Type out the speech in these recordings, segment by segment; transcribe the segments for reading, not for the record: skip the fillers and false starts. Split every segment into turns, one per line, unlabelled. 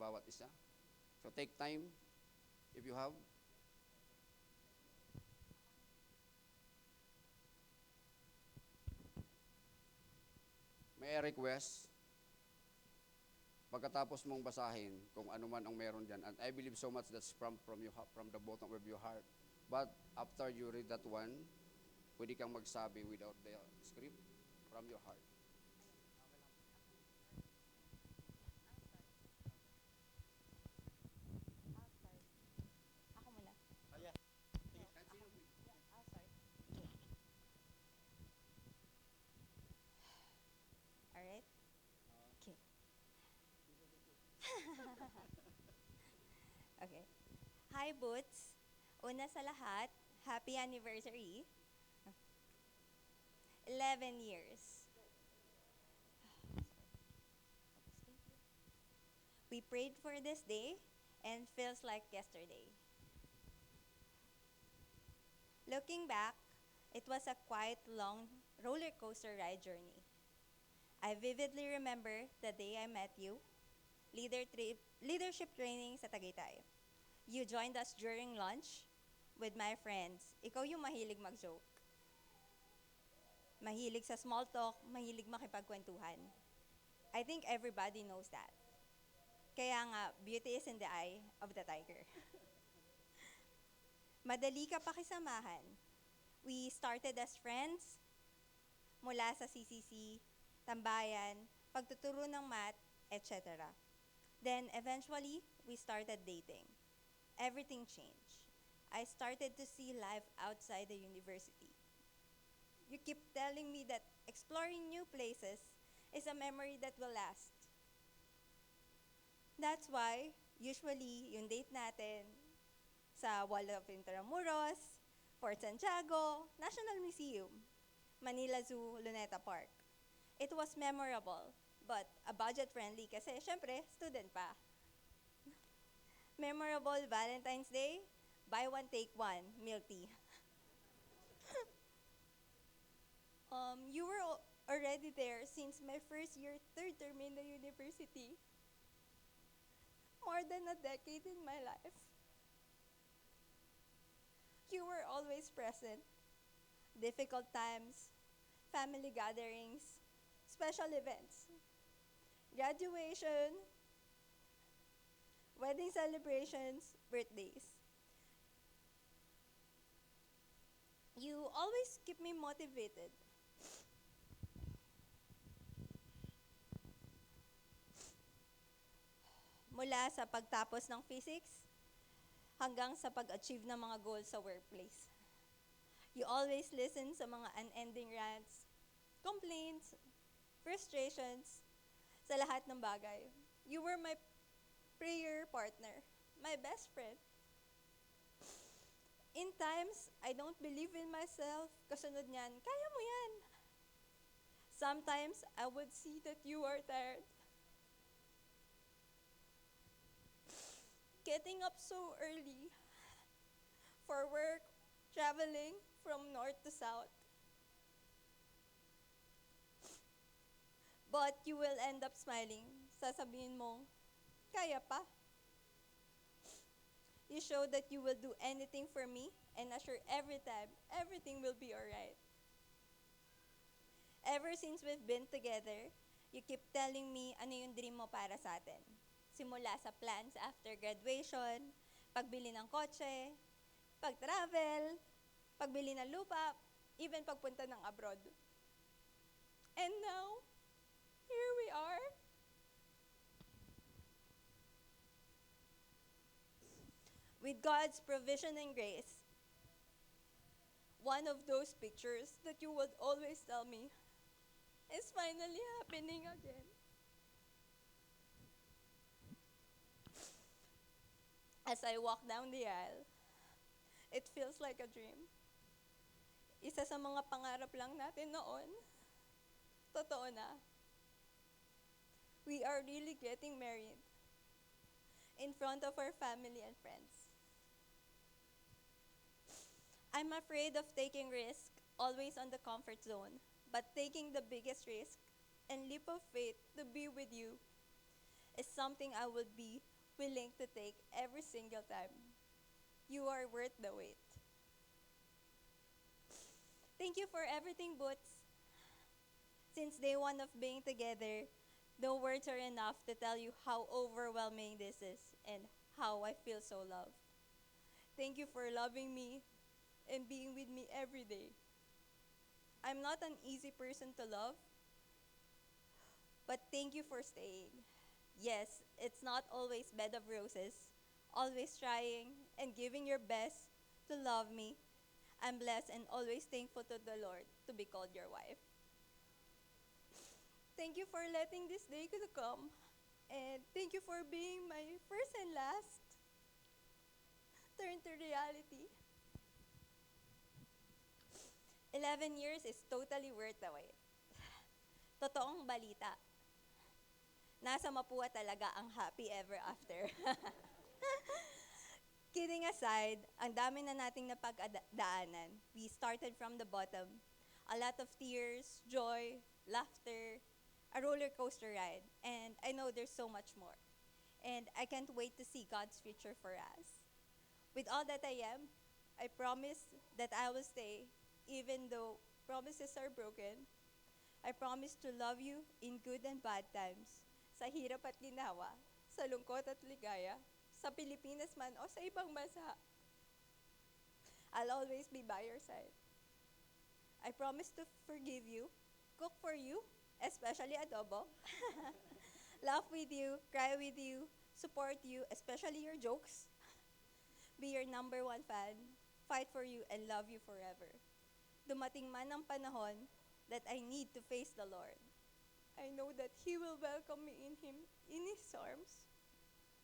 bawat isa. So take time if you have. May I request, pagkatapos mong basahin kung ano man ang meron dyan, and I believe so much that's from the bottom of your heart. But after you read that one, pwede kang magsabi without the script from your heart.
I'll start. Ako muna. I'll start. Alright? Okay. Okay. Hi, Boots. Una sa lahat, happy anniversary. 11 years. We prayed for this day and feels like yesterday. Looking back, it was a quite long roller coaster ride journey. I vividly remember the day I met you, leadership training sa Tagaytay. You joined us during lunch with my friends. Ikaw yung mahilig mag-joke. Mahilig sa small talk, mahilig makipagkwentuhan. I think everybody knows that. Kaya nga, beauty is in the eye of the tiger. Madali ka pakisamahan. We started as friends mula sa CCC, tambayan, pagtuturo ng math, etc. Then eventually, we started dating. Everything changed. I started to see life outside the university. You keep telling me that exploring new places is a memory that will last. That's why, usually, yung date natin sa Wall of Intramuros, Fort Santiago, National Museum, Manila Zoo, Luneta Park. It was memorable, but a budget-friendly kasi syempre, student pa. Memorable Valentine's Day, buy one, take one, milk tea. You were already there since my first year, third term in the university. More than a decade in my life. You were always present. Difficult times, family gatherings, special events, graduation, wedding celebrations, birthdays. You always keep me motivated. Mula sa pagtapos ng physics hanggang sa pag-achieve ng mga goals sa workplace. You always listen sa mga unending rants, complaints, frustrations, sa lahat ng bagay. You were my prayer partner, my best friend. In times, I don't believe in myself, kasunod niyan, kaya mo yan. Sometimes, I would see that you are tired. Getting up so early for work, traveling from north to south. But you will end up smiling. Sasabihin mo, kaya pa. You show that you will do anything for me and assure every time everything will be alright. Ever since we've been together, you keep telling me ano yung dream mo para sa atin. Simula sa plans after graduation, pagbili ng kotse, pag-travel, pagbili ng lupa, even pagpunta ng abroad. And now, here we are. With God's provision and grace, one of those pictures that you would always tell me is finally happening again. As I walk down the aisle, it feels like a dream. Isa sa mga pangarap lang natin noon, totoo na. We are really getting married in front of our family and friends. I'm afraid of taking risk, always on the comfort zone, but taking the biggest risk and leap of faith to be with you is something I would be willing to take every single time. You are worth the wait. Thank you for everything, Boots. Since day one of being together, no words are enough to tell you how overwhelming this is and how I feel so loved. Thank you for loving me and being with me every day. I'm not an easy person to love, but thank you for staying. Yes, it's not always bed of roses, always trying and giving your best to love me. I'm blessed and always thankful to the Lord to be called your wife. Thank you for letting this day to come. And thank you for being my first and last turn to reality. 11 years is totally worth the wait. Totoong balita. Nasa Mapua talaga ang happy ever after. Kidding aside, ang dami na nating napagdaanan. We started from the bottom. A lot of tears, joy, laughter, a roller coaster ride. And I know there's so much more. And I can't wait to see God's future for us. With all that I am, I promise that I will stay even though promises are broken. I promise to love you in good and bad times, sa hirap at ginawa, sa lungkot at ligaya, sa Pilipinas man o sa ibang bansa. I'll always be by your side. I promise to forgive you, cook for you, especially adobo, laugh with you, cry with you, support you, especially your jokes, be your number one fan, fight for you, and love you forever. Dumating man ang panahon that I need to face the Lord. I know that He will welcome me in His arms,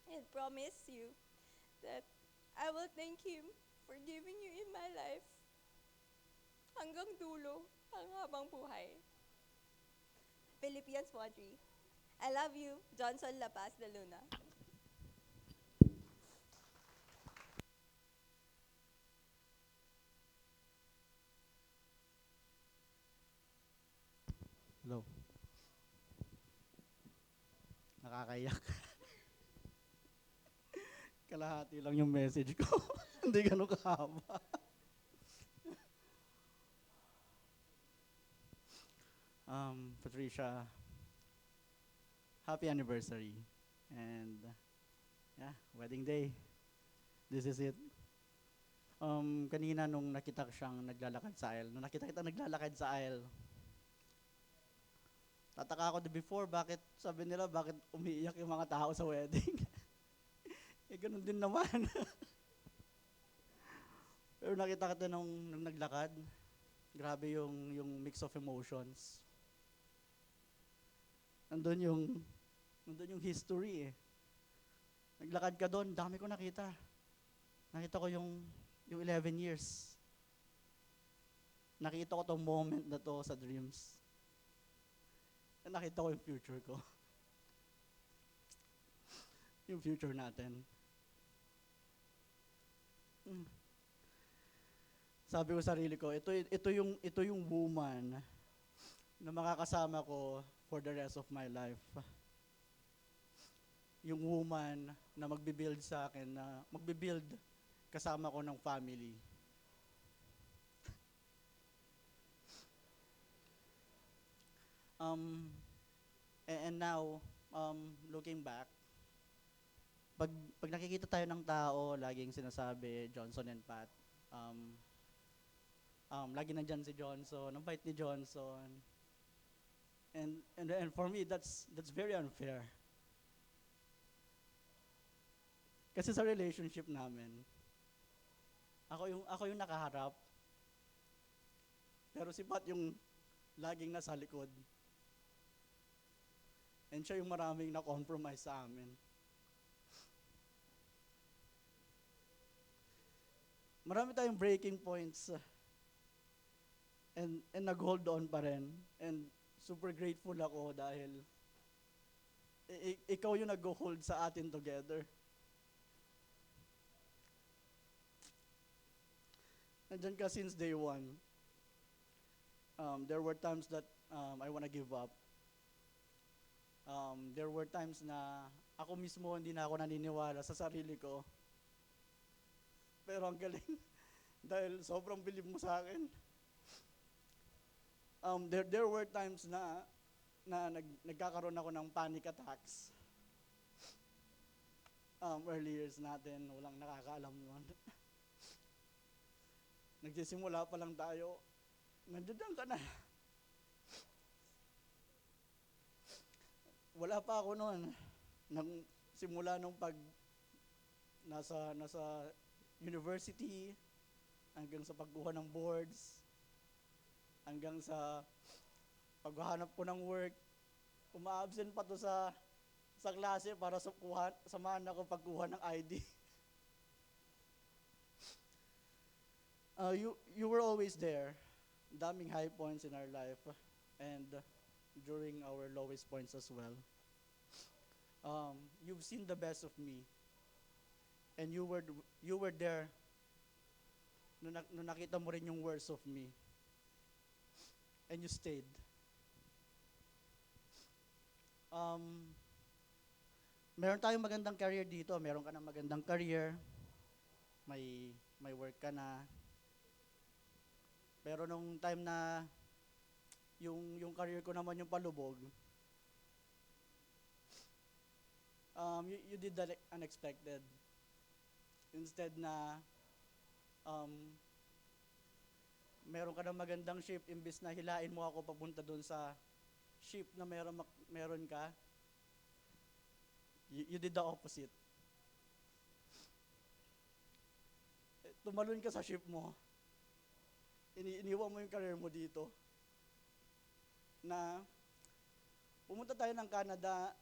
and promise you that I will thank Him for giving you in my life hanggang dulo ang habang buhay. Philippians 1:3. I love you, Johnson La Paz de Luna.
Hello. Nakakayak. Kalahati lang yung message ko. Hindi ganun kahaba. Patricia, happy anniversary. And yeah, wedding day. This is it. Kanina nung nakita ko siyang naglalakad sa aisle, nung nakita kita naglalakad sa aisle, tataka ako before, bakit, sabi nila, bakit umiiyak yung mga tao sa wedding? Eh, ganun din naman. Pero nakita kita nung naglakad, grabe yung mix of emotions. Nandun yung history eh. Naglakad ka doon, dami ko nakita. Nakita ko yung 11 years. Nakita ko tong moment na to sa dreams. Nakita ko yung future ko. Yung future natin. Sabi ko sa sarili ko, ito yung woman na makakasama ko for the rest of my life. Yung woman na magbibuild sa akin, na magbibuild kasama ko ng family. And now, looking back, pag nakikita tayo ng tao, laging sinasabi, Johnson and Pat, lagi nandyan si Johnson, ang bait ni Johnson. And for me, that's very unfair. Kasi sa relationship namin, ako yung nakaharap, pero si Pat yung laging nasa likod. And siya yung maraming na-compromise sa amin. Marami tayong breaking points. And nag-hold on pa rin. And super grateful ako dahil ikaw yung nag-hold sa atin together. Nandyan ka since day one. There were times that I wanna give up. There were times na ako mismo hindi na ako naniniwala sa sarili ko. Pero ang galing, dahil sobrang bilib mo sa akin. There were times na nagkakaroon ako ng panic attacks. Early years natin, walang nakakaalam nun. Nagsisimula pa lang tayo, nandiyan ka na. Wala pa ako noon. Nang simula nung pag nasa university, hanggang sa pagkuha ng boards, hanggang sa paghahanap ko ng work, uma-absent pa to sa klase para samahan ako pagkuha ng ID. You were always there. Daming high points in our life and during our lowest points as well. You've seen the best of me, and you were there nung nakita mo rin yung worst of me, and you stayed. Meron tayong magandang career dito, meron ka ng magandang career, may work ka na. Pero nung time na yung career ko naman yung palubog, you did the unexpected. Instead na meron ka ng magandang ship, imbis na hilain mo ako papunta doon sa ship na meron ka, you did the opposite. Tumalon ka sa ship mo. Iniwan mo yung career mo dito. Na pumunta tayo ng Canada,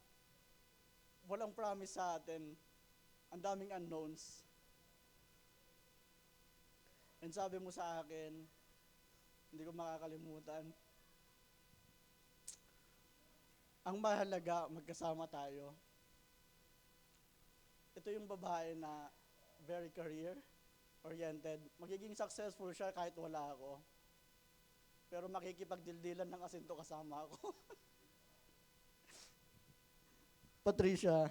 walang promise sa atin. Ang daming unknowns. And sabi mo sa akin, hindi ko makakalimutan, ang mahalaga, magkasama tayo. Ito yung babae na very career-oriented. Magiging successful siya kahit wala ako. Pero makikipagdildilan ng asinto kasama ako. Patricia,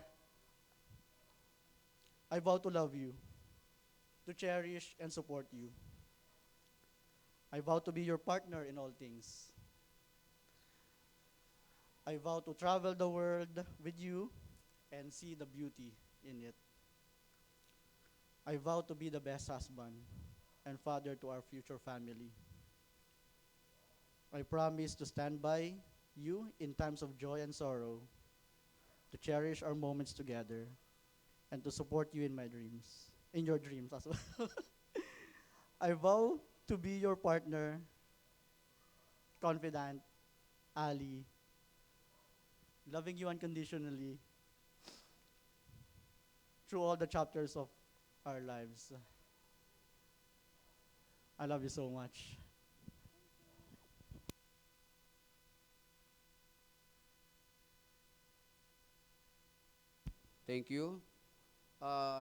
I vow to love you, to cherish and support you. I vow to be your partner in all things. I vow to travel the world with you and see the beauty in it. I vow to be the best husband and father to our future family. I promise to stand by you in times of joy and sorrow, to cherish our moments together, and to support you in my dreams, in your dreams as well. I vow to be your partner, confidant, ally, loving you unconditionally through all the chapters of our lives. I love you so much.
Thank you.